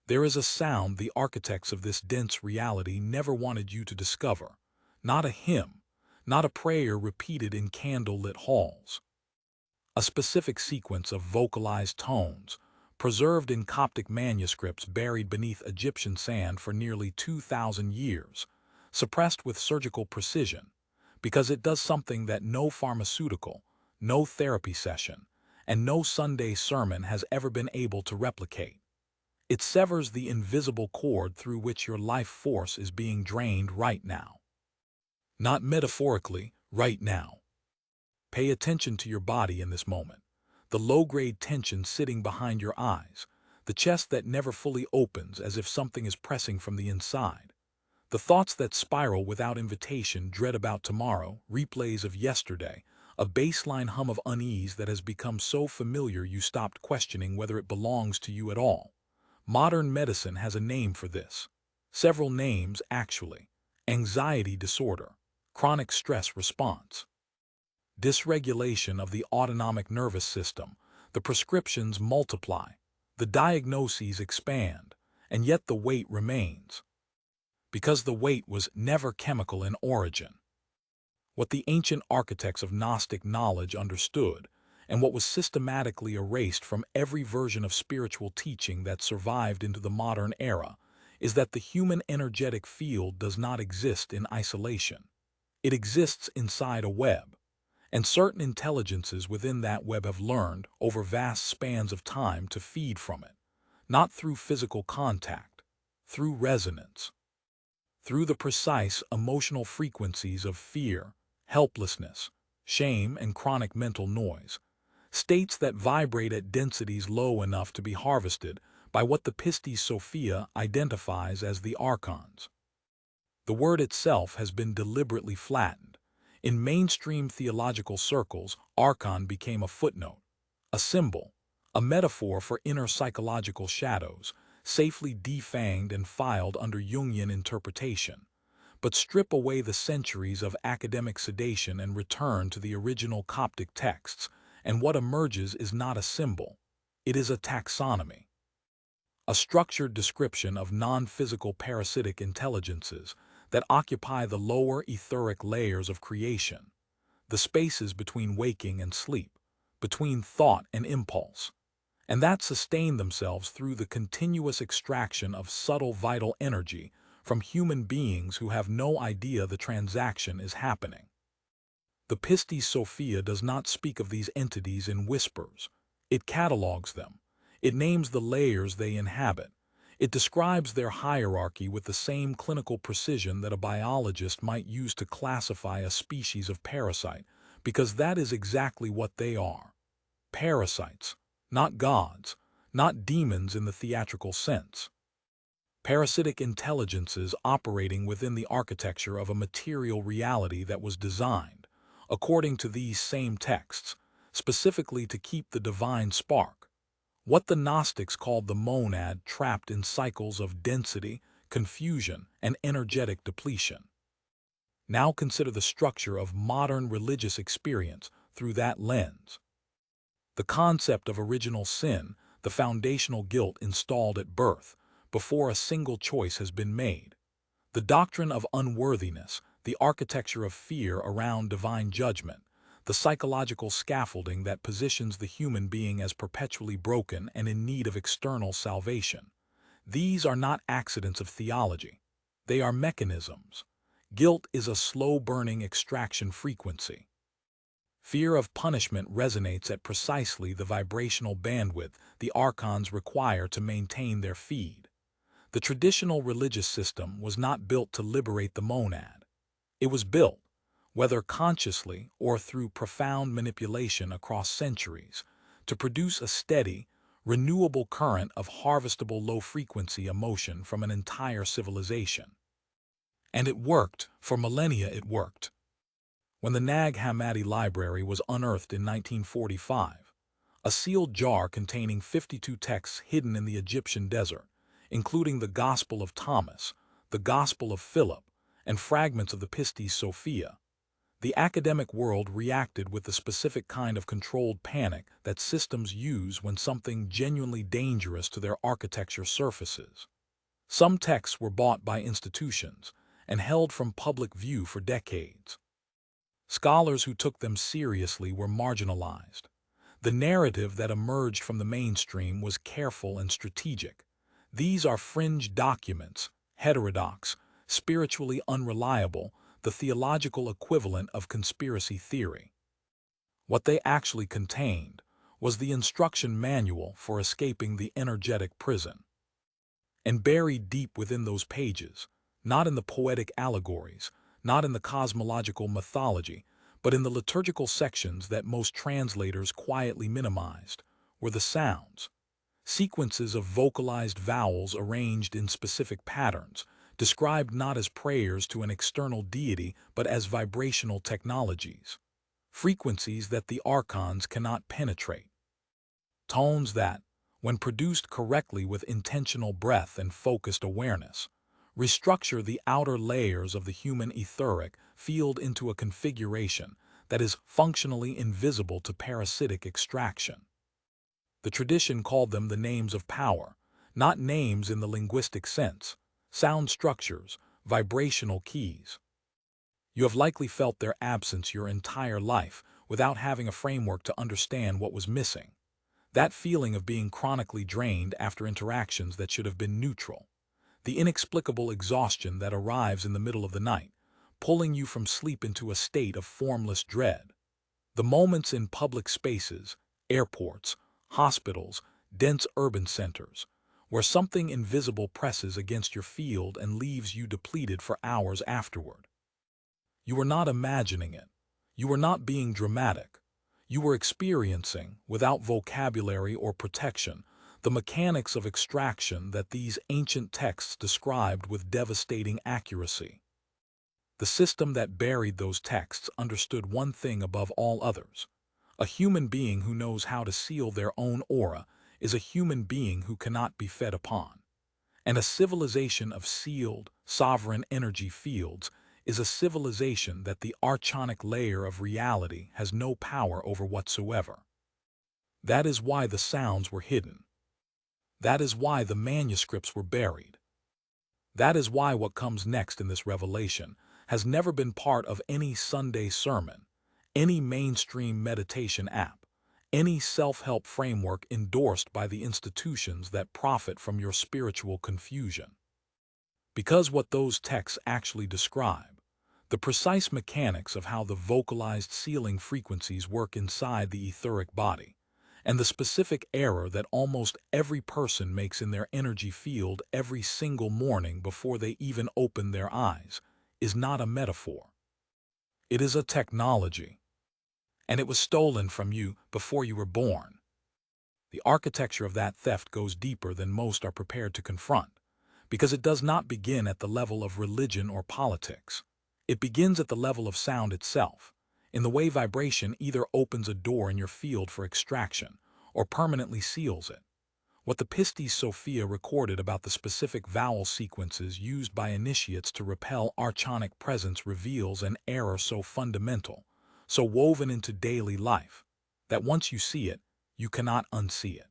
There is a sound the architects of this dense reality never wanted you to discover. Not a hymn, not a prayer repeated in candle-lit halls. A specific sequence of vocalized tones, preserved in Coptic manuscripts buried beneath Egyptian sand for nearly 2,000 years, suppressed with surgical precision, because it does something that no pharmaceutical, no therapy session, and no Sunday sermon has ever been able to replicate. It severs the invisible cord through which your life force is being drained right now. Not metaphorically, right now. Pay attention to your body in this moment. The low-grade tension sitting behind your eyes, the chest that never fully opens as if something is pressing from the inside. The thoughts that spiral without invitation, dread about tomorrow, replays of yesterday, a baseline hum of unease that has become so familiar you stopped questioning whether it belongs to you at all. Modern medicine has a name for this. Several names, actually. Anxiety disorder, chronic stress response, dysregulation of the autonomic nervous system. The prescriptions multiply, the diagnoses expand, and yet the weight remains. Because the weight was never chemical in origin. What the ancient architects of Gnostic knowledge understood, and what was systematically erased from every version of spiritual teaching that survived into the modern era, is that the human energetic field does not exist in isolation. It exists inside a web, and certain intelligences within that web have learned, over vast spans of time, to feed from it, not through physical contact, through resonance, through the precise emotional frequencies of fear, helplessness, shame, and chronic mental noise. States that vibrate at densities low enough to be harvested by what the Pistis Sophia identifies as the Archons. The word itself has been deliberately flattened. In mainstream theological circles, Archon became a footnote, a symbol, a metaphor for inner psychological shadows, safely defanged and filed under Jungian interpretation. But strip away the centuries of academic sedation and return to the original Coptic texts, and what emerges is not a symbol. It is a taxonomy. A structured description of non-physical parasitic intelligences that occupy the lower etheric layers of creation, the spaces between waking and sleep, between thought and impulse, and that sustain themselves through the continuous extraction of subtle vital energy from human beings who have no idea the transaction is happening. The Pistis Sophia does not speak of these entities in whispers. It catalogues them. It names the layers they inhabit. It describes their hierarchy with the same clinical precision that a biologist might use to classify a species of parasite, because that is exactly what they are. Parasites, not gods, not demons in the theatrical sense. Parasitic intelligences operating within the architecture of a material reality that was designed, according to these same texts, specifically to keep the divine spark, what the Gnostics called the monad, trapped in cycles of density, confusion, and energetic depletion. Now consider the structure of modern religious experience through that lens. The concept of original sin, the foundational guilt installed at birth, before a single choice has been made. The doctrine of unworthiness, the architecture of fear around divine judgment, the psychological scaffolding that positions the human being as perpetually broken and in need of external salvation. These are not accidents of theology. They are mechanisms. Guilt is a slow-burning extraction frequency. Fear of punishment resonates at precisely the vibrational bandwidth the Archons require to maintain their feed. The traditional religious system was not built to liberate the monad. It was built, whether consciously or through profound manipulation across centuries, to produce a steady, renewable current of harvestable low-frequency emotion from an entire civilization. And it worked. For millennia it worked. When the Nag Hammadi Library was unearthed in 1945, a sealed jar containing 52 texts hidden in the Egyptian desert, including the Gospel of Thomas, the Gospel of Philip, and fragments of the Pistis Sophia, The academic world reacted with the specific kind of controlled panic that systems use when something genuinely dangerous to their architecture surfaces. Some texts were bought by institutions and held from public view for decades. Scholars who took them seriously were marginalized. The narrative that emerged from the mainstream was careful and strategic. These are fringe documents, heterodox, spiritually unreliable, the theological equivalent of conspiracy theory. What they actually contained was the instruction manual for escaping the energetic prison. And buried deep within those pages, not in the poetic allegories, not in the cosmological mythology, but in the liturgical sections that most translators quietly minimized, were the sounds. Sequences of vocalized vowels arranged in specific patterns, described not as prayers to an external deity but as vibrational technologies. Frequencies that the Archons cannot penetrate. Tones that, when produced correctly with intentional breath and focused awareness, restructure the outer layers of the human etheric field into a configuration that is functionally invisible to parasitic extraction. The tradition called them the names of power, not names in the linguistic sense, sound structures, vibrational keys. You have likely felt their absence your entire life without having a framework to understand what was missing. That feeling of being chronically drained after interactions that should have been neutral. The inexplicable exhaustion that arrives in the middle of the night, pulling you from sleep into a state of formless dread. The moments in public spaces, airports, hospitals, dense urban centers, where something invisible presses against your field and leaves you depleted for hours afterward. You were not imagining it. You were not being dramatic. You were experiencing, without vocabulary or protection, the mechanics of extraction that these ancient texts described with devastating accuracy. The system that buried those texts understood one thing above all others. A human being who knows how to seal their own aura is a human being who cannot be fed upon. And a civilization of sealed, sovereign energy fields is a civilization that the archonic layer of reality has no power over whatsoever. That is why the sounds were hidden. That is why the manuscripts were buried. That is why what comes next in this revelation has never been part of any Sunday sermon, any mainstream meditation app, any self-help framework endorsed by the institutions that profit from your spiritual confusion. Because what those texts actually describe, the precise mechanics of how the vocalized sealing frequencies work inside the etheric body, and the specific error that almost every person makes in their energy field every single morning before they even open their eyes, is not a metaphor. It is a technology. And it was stolen from you before you were born. The architecture of that theft goes deeper than most are prepared to confront, because it does not begin at the level of religion or politics. It begins at the level of sound itself, in the way vibration either opens a door in your field for extraction or permanently seals it. What the Pistis Sophia recorded about the specific vowel sequences used by initiates to repel Archonic presence reveals an error so fundamental, so woven into daily life, that once you see it, you cannot unsee it.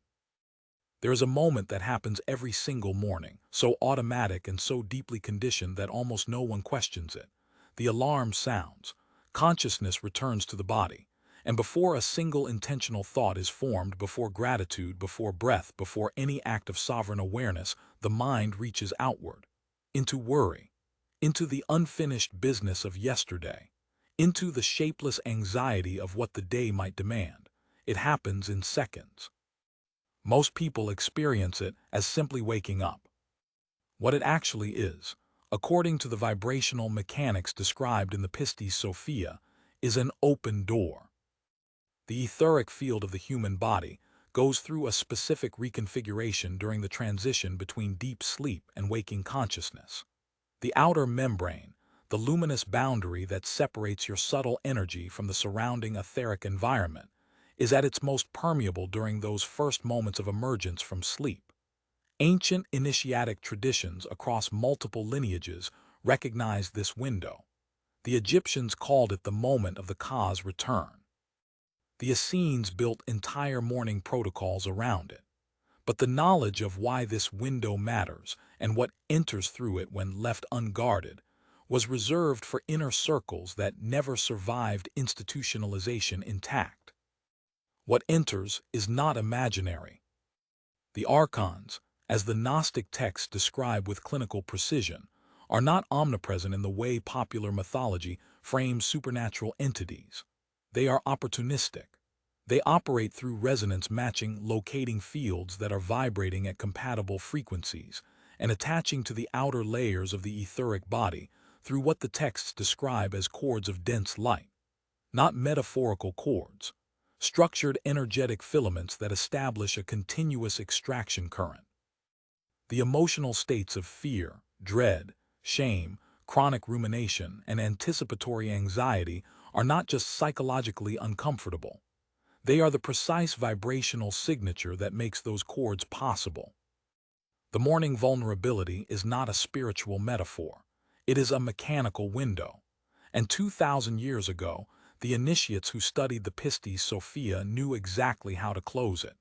There is a moment that happens every single morning, so automatic and so deeply conditioned that almost no one questions it. The alarm sounds, consciousness returns to the body, and before a single intentional thought is formed, before gratitude, before breath, before any act of sovereign awareness, the mind reaches outward, into worry, into the unfinished business of yesterday, into the shapeless anxiety of what the day might demand. It happens in seconds. Most people experience it as simply waking up. What it actually is, according to the vibrational mechanics described in the Pistis Sophia, is an open door. The etheric field of the human body goes through a specific reconfiguration during the transition between deep sleep and waking consciousness. The outer membrane, the luminous boundary that separates your subtle energy from the surrounding etheric environment, is at its most permeable during those first moments of emergence from sleep. Ancient initiatic traditions across multiple lineages recognize this window. The Egyptians called it the moment of the Ka's return. The Essenes built entire mourning protocols around it. But the knowledge of why this window matters and what enters through it when left unguarded was reserved for inner circles that never survived institutionalization intact. What enters is not imaginary. The Archons, as the Gnostic texts describe with clinical precision, are not omnipresent in the way popular mythology frames supernatural entities. They are opportunistic. They operate through resonance matching locating fields that are vibrating at compatible frequencies and attaching to the outer layers of the etheric body through what the texts describe as cords of dense light. Not metaphorical cords, structured energetic filaments that establish a continuous extraction current. The emotional states of fear, dread, shame, chronic rumination, and anticipatory anxiety are not just psychologically uncomfortable. They are the precise vibrational signature that makes those cords possible. The morning vulnerability is not a spiritual metaphor. It is a mechanical window. And 2,000 years ago, the initiates who studied the Pistis Sophia knew exactly how to close it.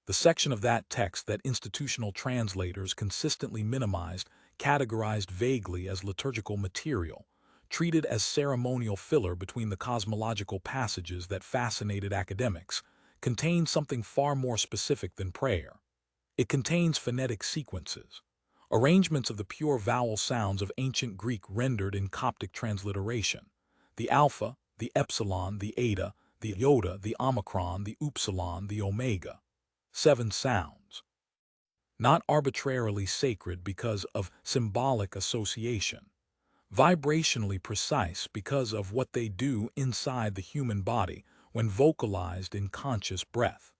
The section of that text that institutional translators consistently minimized, categorized vaguely as liturgical material, treated as ceremonial filler between the cosmological passages that fascinated academics, contains something far more specific than prayer. It contains phonetic sequences, arrangements of the pure vowel sounds of ancient Greek rendered in Coptic transliteration, the alpha, the epsilon, the eta, the iota, the omicron, the upsilon, the omega. 7 sounds. Not arbitrarily sacred because of symbolic association. Vibrationally precise because of what they do inside the human body when vocalized in conscious breath.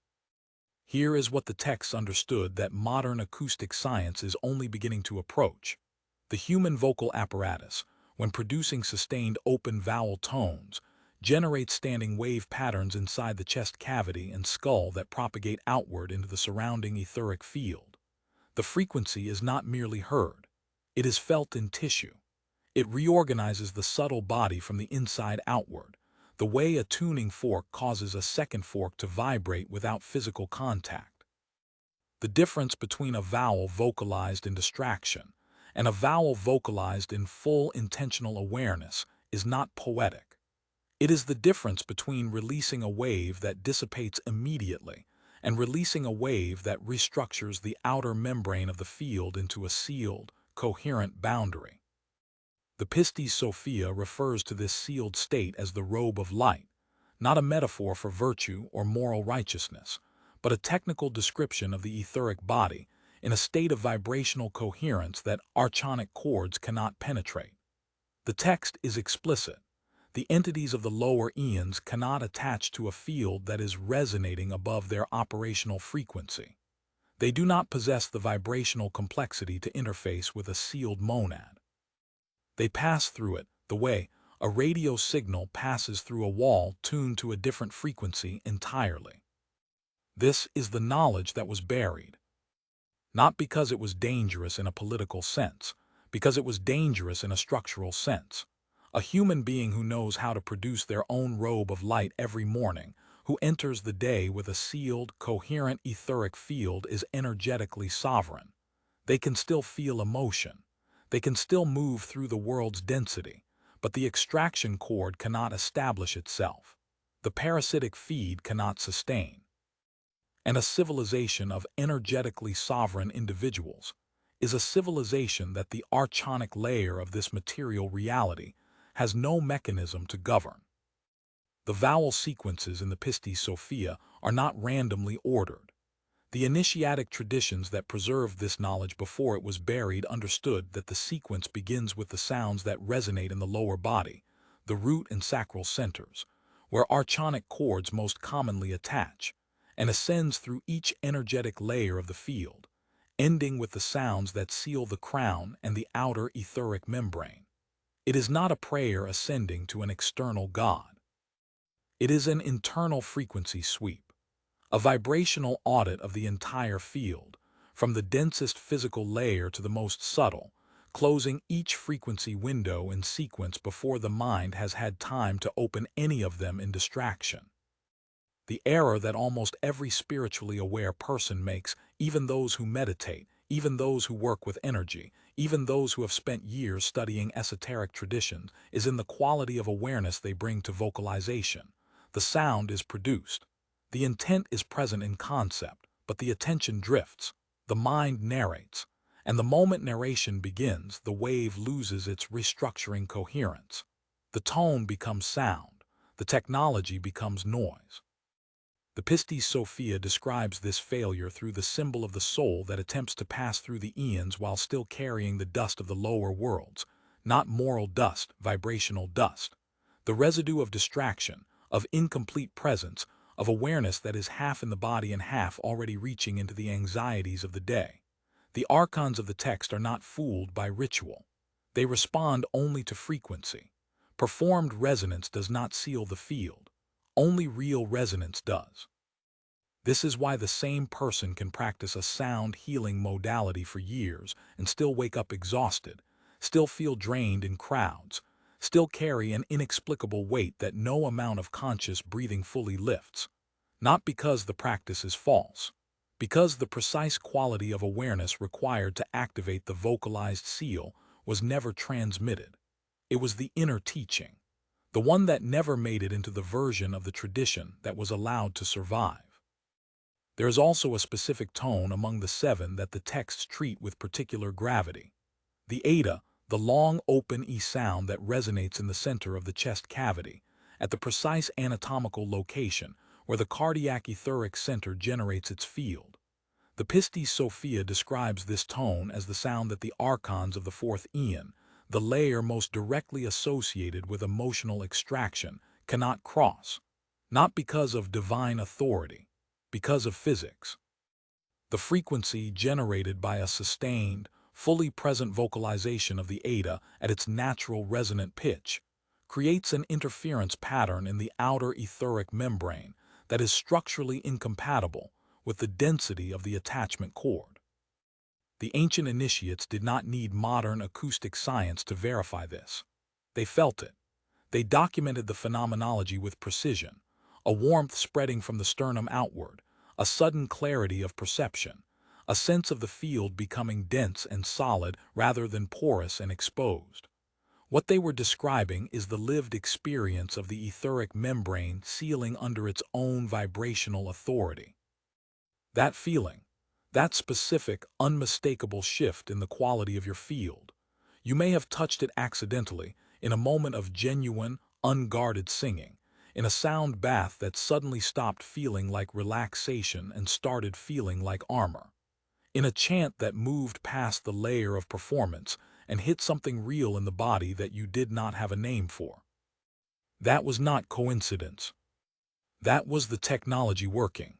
Here is what the texts understood that modern acoustic science is only beginning to approach. The human vocal apparatus, when producing sustained open vowel tones, generates standing wave patterns inside the chest cavity and skull that propagate outward into the surrounding etheric field. The frequency is not merely heard. It is felt in tissue. It reorganizes the subtle body from the inside outward, the way a tuning fork causes a second fork to vibrate without physical contact. The difference between a vowel vocalized in distraction and a vowel vocalized in full intentional awareness is not poetic. It is the difference between releasing a wave that dissipates immediately and releasing a wave that restructures the outer membrane of the field into a sealed, coherent boundary. The Pistis Sophia refers to this sealed state as the robe of light, not a metaphor for virtue or moral righteousness, but a technical description of the etheric body in a state of vibrational coherence that archonic chords cannot penetrate. The text is explicit. The entities of the lower eons cannot attach to a field that is resonating above their operational frequency. They do not possess the vibrational complexity to interface with a sealed monad. They pass through it the way a radio signal passes through a wall tuned to a different frequency entirely. This is the knowledge that was buried. Not because it was dangerous in a political sense, because it was dangerous in a structural sense. A human being who knows how to produce their own robe of light every morning, who enters the day with a sealed, coherent etheric field is energetically sovereign. They can still feel emotion. They can still move through the world's density, but the extraction cord cannot establish itself. The parasitic feed cannot sustain. And a civilization of energetically sovereign individuals is a civilization that the archonic layer of this material reality has no mechanism to govern. The vowel sequences in the Pistis Sophia are not randomly ordered. The initiatic traditions that preserved this knowledge before it was buried understood that the sequence begins with the sounds that resonate in the lower body, the root and sacral centers, where archonic chords most commonly attach, and ascends through each energetic layer of the field, ending with the sounds that seal the crown and the outer etheric membrane. It is not a prayer ascending to an external God. It is an internal frequency sweep, a vibrational audit of the entire field, from the densest physical layer to the most subtle, closing each frequency window in sequence before the mind has had time to open any of them in distraction. The error that almost every spiritually aware person makes, even those who meditate, even those who work with energy, even those who have spent years studying esoteric traditions, is in the quality of awareness they bring to vocalization. The sound is produced. The intent is present in concept, but the attention drifts. The mind narrates. And the moment narration begins, the wave loses its restructuring coherence. The tone becomes sound. The technology becomes noise. The Pistis Sophia describes this failure through the symbol of the soul that attempts to pass through the eons while still carrying the dust of the lower worlds, not moral dust, vibrational dust. The residue of distraction, of incomplete presence, of awareness that is half in the body and half already reaching into the anxieties of the day. The Archons of the text are not fooled by ritual. They respond only to frequency. Performed resonance does not seal the field. Only real resonance does. This is why the same person can practice a sound healing modality for years and still wake up exhausted, still feel drained in crowds, still carry an inexplicable weight that no amount of conscious breathing fully lifts. Not because the practice is false, because the precise quality of awareness required to activate the vocalized seal was never transmitted. It was the inner teaching, the one that never made it into the version of the tradition that was allowed to survive. There is also a specific tone among the seven that the texts treat with particular gravity. The eta, the long open E sound that resonates in the center of the chest cavity, at the precise anatomical location where the cardiac etheric center generates its field. The Pistis Sophia describes this tone as the sound that the Archons of the fourth eon, the layer most directly associated with emotional extraction, cannot cross, not because of divine authority, because of physics. The frequency generated by a sustained, fully present vocalization of the eta at its natural resonant pitch creates an interference pattern in the outer etheric membrane that is structurally incompatible with the density of the attachment cord. The ancient initiates did not need modern acoustic science to verify this. They felt it. They documented the phenomenology with precision, a warmth spreading from the sternum outward, a sudden clarity of perception, a sense of the field becoming dense and solid rather than porous and exposed. What they were describing is the lived experience of the etheric membrane sealing under its own vibrational authority. That feeling, that specific, unmistakable shift in the quality of your field, you may have touched it accidentally in a moment of genuine, unguarded singing, in a sound bath that suddenly stopped feeling like relaxation and started feeling like armor, in a chant that moved past the layer of performance and hit something real in the body that you did not have a name for. That was not coincidence. That was the technology working.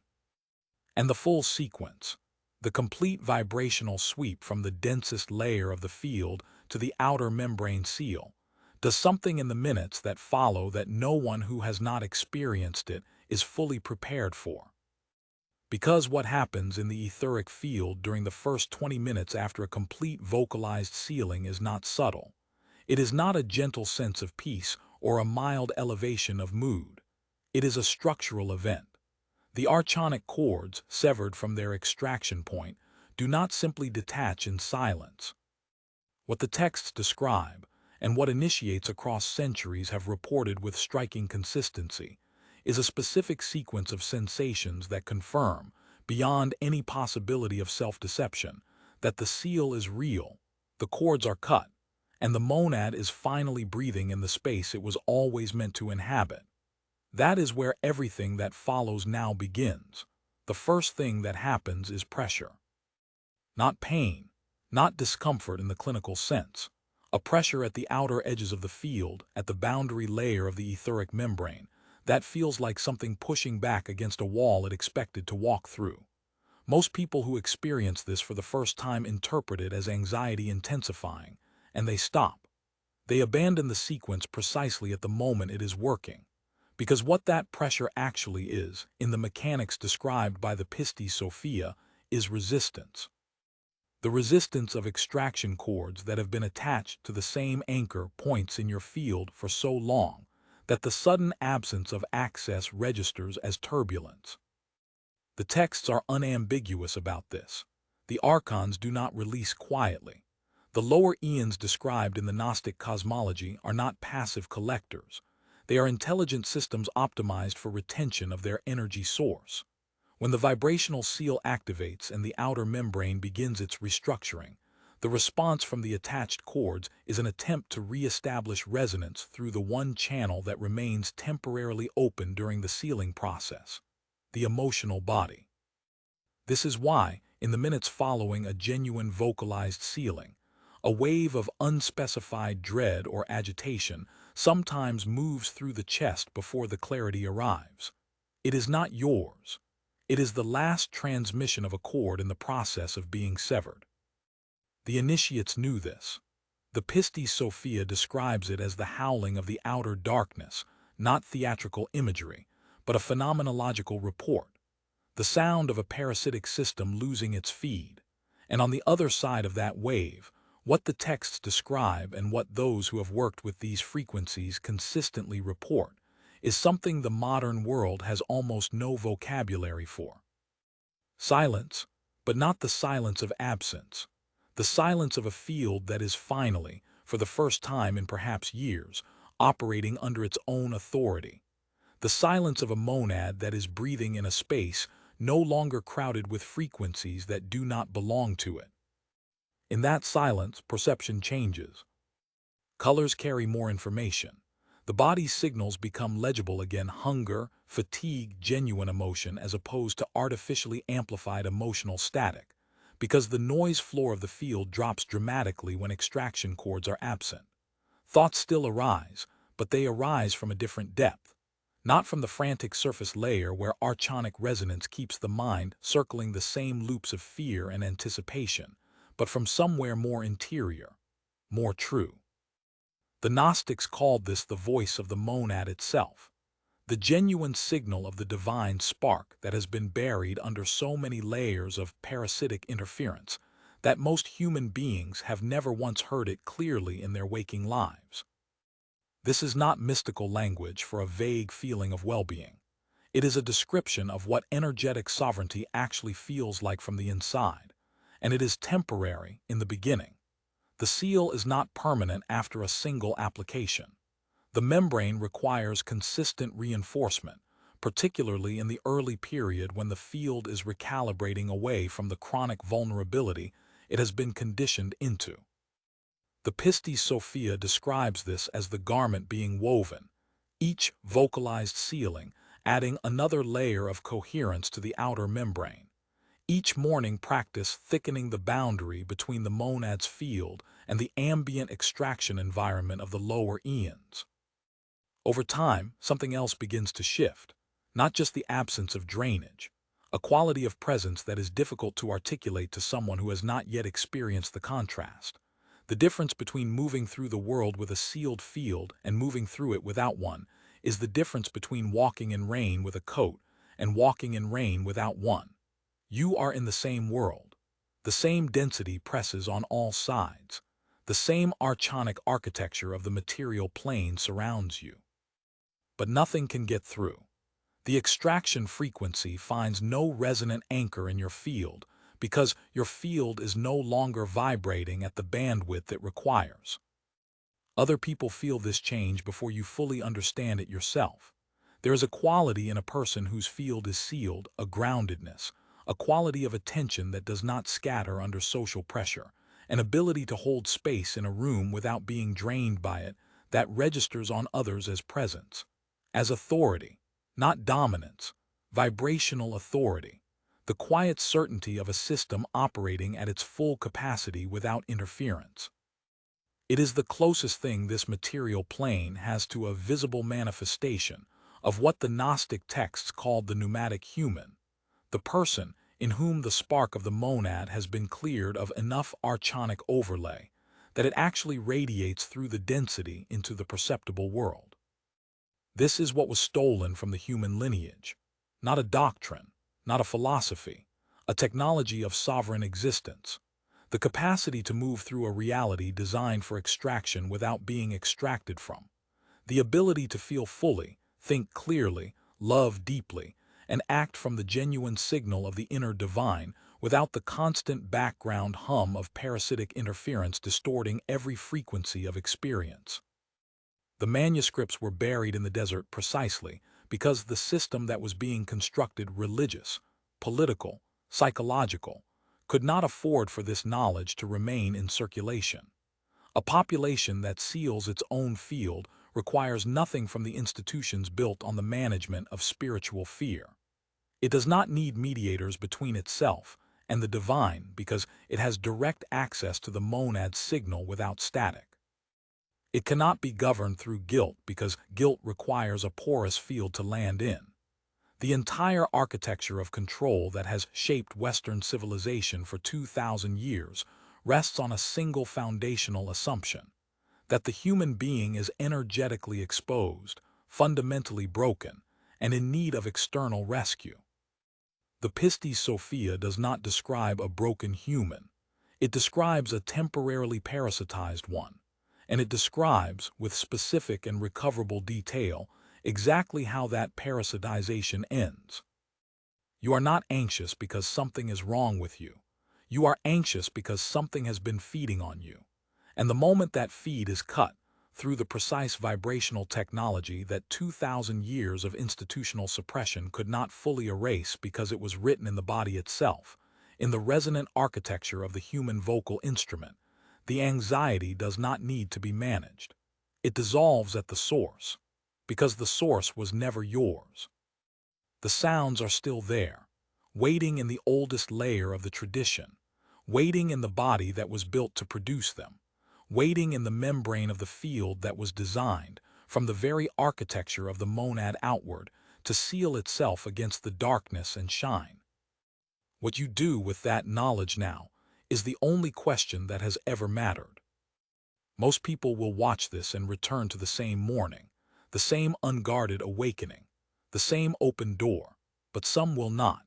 And the full sequence, the complete vibrational sweep from the densest layer of the field to the outer membrane seal, does something in the minutes that follow that no one who has not experienced it is fully prepared for. Because what happens in the etheric field during the first 20 minutes after a complete vocalized sealing is not subtle. It is not a gentle sense of peace or a mild elevation of mood. It is a structural event. The Archonic cords, severed from their extraction point, do not simply detach in silence. What the texts describe, and what initiates across centuries have reported with striking consistency, is a specific sequence of sensations that confirm, beyond any possibility of self-deception, that the seal is real, the cords are cut, and the monad is finally breathing in the space it was always meant to inhabit. That is where everything that follows now begins. The first thing that happens is pressure. Not pain, not discomfort in the clinical sense. A pressure at the outer edges of the field, at the boundary layer of the etheric membrane, that feels like something pushing back against a wall it expected to walk through. Most people who experience this for the first time interpret it as anxiety intensifying, and they stop. They abandon the sequence precisely at the moment it is working. Because what that pressure actually is, in the mechanics described by the Pistis Sophia, is resistance. The resistance of extraction cords that have been attached to the same anchor points in your field for so long that the sudden absence of access registers as turbulence. The texts are unambiguous about this. The Archons do not release quietly. The lower eons described in the Gnostic cosmology are not passive collectors. They are intelligent systems optimized for retention of their energy source. When the vibrational seal activates and the outer membrane begins its restructuring, the response from the attached cords is an attempt to re-establish resonance through the one channel that remains temporarily open during the sealing process: the emotional body. This is why, in the minutes following a genuine vocalized sealing, a wave of unspecified dread or agitation sometimes moves through the chest before the clarity arrives. It is not yours. It is the last transmission of a cord in the process of being severed. The initiates knew this. The Pistis Sophia describes it as the howling of the outer darkness, not theatrical imagery, but a phenomenological report, the sound of a parasitic system losing its feed. And on the other side of that wave, what the texts describe and what those who have worked with these frequencies consistently report is something the modern world has almost no vocabulary for. Silence, but not the silence of absence. The silence of a field that is finally, for the first time in perhaps years, operating under its own authority. The silence of a monad that is breathing in a space no longer crowded with frequencies that do not belong to it. In that silence, perception changes. Colors carry more information. The body's signals become legible again: hunger, fatigue, genuine emotion, as opposed to artificially amplified emotional static, because the noise floor of the field drops dramatically when extraction cords are absent. Thoughts still arise, but they arise from a different depth, not from the frantic surface layer where archonic resonance keeps the mind circling the same loops of fear and anticipation, but from somewhere more interior, more true. The Gnostics called this the voice of the monad itself, the genuine signal of the divine spark that has been buried under so many layers of parasitic interference that most human beings have never once heard it clearly in their waking lives. This is not mystical language for a vague feeling of well-being. It is a description of what energetic sovereignty actually feels like from the inside, and it is temporary in the beginning. The seal is not permanent after a single application. The membrane requires consistent reinforcement, particularly in the early period when the field is recalibrating away from the chronic vulnerability it has been conditioned into. The Pistis Sophia describes this as the garment being woven, each vocalized sealing adding another layer of coherence to the outer membrane. Each morning practice thickening the boundary between the monad's field and the ambient extraction environment of the lower eons. Over time, something else begins to shift, not just the absence of drainage, a quality of presence that is difficult to articulate to someone who has not yet experienced the contrast. The difference between moving through the world with a sealed field and moving through it without one is the difference between walking in rain with a coat and walking in rain without one. You are in the same world. The same density presses on all sides. The same archonic architecture of the material plane surrounds you. But nothing can get through. The extraction frequency finds no resonant anchor in your field because your field is no longer vibrating at the bandwidth it requires. Other people feel this change before you fully understand it yourself. There is a quality in a person whose field is sealed, a groundedness, a quality of attention that does not scatter under social pressure, an ability to hold space in a room without being drained by it that registers on others as presence, as authority, not dominance, vibrational authority, the quiet certainty of a system operating at its full capacity without interference. It is the closest thing this material plane has to a visible manifestation of what the Gnostic texts called the pneumatic human, the person in whom the spark of the monad has been cleared of enough archonic overlay that it actually radiates through the density into the perceptible world. This is what was stolen from the human lineage, not a doctrine, not a philosophy, a technology of sovereign existence. the capacity to move through a reality designed for extraction without being extracted from, the ability to feel fully, think clearly, love deeply, and act from the genuine signal of the inner divine without the constant background hum of parasitic interference distorting every frequency of experience. The manuscripts were buried in the desert precisely because the system that was being constructed, religious, political, psychological, could not afford for this knowledge to remain in circulation. A population that seals its own field requires nothing from the institutions built on the management of spiritual fear. It does not need mediators between itself and the divine because it has direct access to the monad's signal without static. It cannot be governed through guilt because guilt requires a porous field to land in. The entire architecture of control that has shaped Western civilization for 2,000 years rests on a single foundational assumption: that the human being is energetically exposed, fundamentally broken, and in need of external rescue. The Pistis Sophia does not describe a broken human. It describes a temporarily parasitized one, and it describes, with specific and recoverable detail, exactly how that parasitization ends. You are not anxious because something is wrong with you. You are anxious because something has been feeding on you. And the moment that feed is cut, through the precise vibrational technology that 2,000 years of institutional suppression could not fully erase because it was written in the body itself, in the resonant architecture of the human vocal instrument, the anxiety does not need to be managed. It dissolves at the source, because the source was never yours. The sounds are still there, waiting in the oldest layer of the tradition, waiting in the body that was built to produce them, waiting in the membrane of the field that was designed, from the very architecture of the monad outward, to seal itself against the darkness and shine. What you do with that knowledge now is the only question that has ever mattered. Most people will watch this and return to the same morning, the same unguarded awakening, the same open door, but some will not.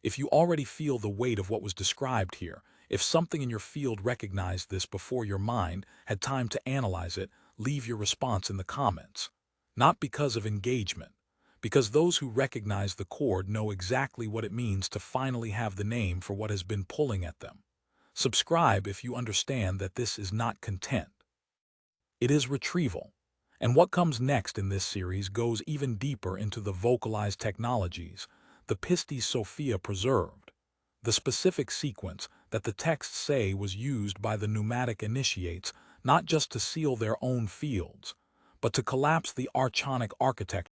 If you already feel the weight of what was described here, if something in your field recognized this before your mind had time to analyze it, leave your response in the comments. Not because of engagement, because those who recognize the chord know exactly what it means to finally have the name for what has been pulling at them. Subscribe if you understand that this is not content. It is retrieval. And what comes next in this series goes even deeper into the vocalized technologies the Pistis Sophia preserved, the specific sequence that the texts say was used by the pneumatic initiates not just to seal their own fields, but to collapse the Archonic architecture